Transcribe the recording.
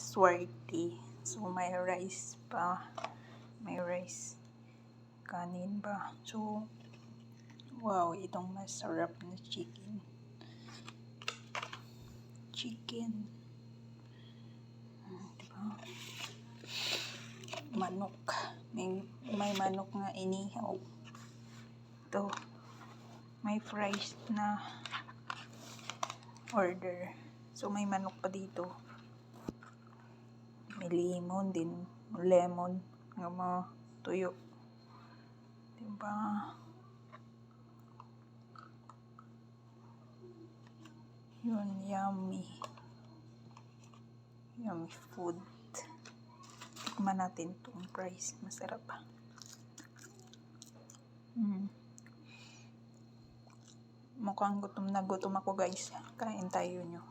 swerte. So, may rice pa. May rice. Kanin ba? So, wow, itong masarap na chicken. Chicken. Diba? Manok. May manok nga inihaw. Ito. May fries na order. So, may manok pa dito. May lemon din. Lemon. Ng mga tuyo. Diba? Yun, yummy. Yummy food. Tikman natin itong fries. Masarap pa. Mukhang gutom na gutom ako, guys. Kain tayo nyo.